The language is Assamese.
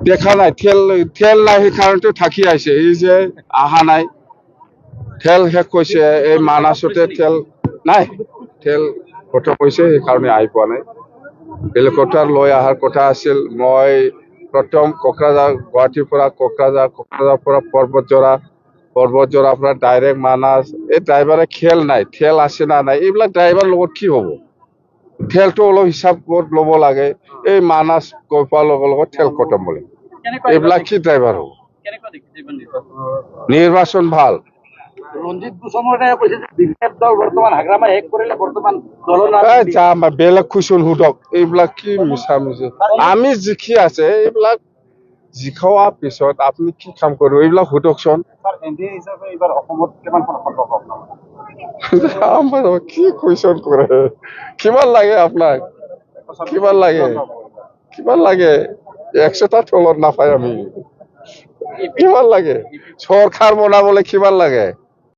দেখা নাই তেল নাই সেইকাৰণেতো থাকি আহিছে এই যে অহা নাই তেল শেষ কৈছে এই মানাসতে তেল নাই তেল খতম হৈছে সেইকাৰণে আহি পোৱা নাই হেলিকপ্টাৰ লৈ অহাৰ কথা আছিল মই প্ৰথম কোকৰাঝাৰ গুৱাহাটীৰ পৰা কোকৰাঝাৰ পৰা পৰ্বতজৰা পৰা ডাইৰেক্ট মানাস এই ড্ৰাইভাৰে খেল নাই তেল আছে না নাই এইবিলাক ড্ৰাইভাৰ লগত কি হ'ব তেলটো অলপ হিচাপ কৰি ল'ব লাগে এই মানাস গৈ পোৱাৰ লগে লগে তেল খতম বোলে এইবিলাক কি ড্ৰাইভাৰ হ'ব নিৰ্বাচন ভাল ৰঞ্জিত গোস্বামীয়ে কৈছে যে বিজেপি দল বৰ্তমান হাগ্ৰামা শেষ কৰিলে বৰ্তমান বেলেগ কুৱেশ্যন সোধক এইবিলাক কি মিছা মিছি আমি জিকি আছে এইবিলাক জিকোৱাৰ পিছত আপুনি কি কাম কৰিব এইবিলাক সোধকচোন কি কুৱেশ্যন কৰে কিমান লাগে আপোনাক কিমান লাগে 100টাৰ তলত নাপায় আমি কিমান লাগে চৰকাৰ বনাবলৈ কিমান লাগে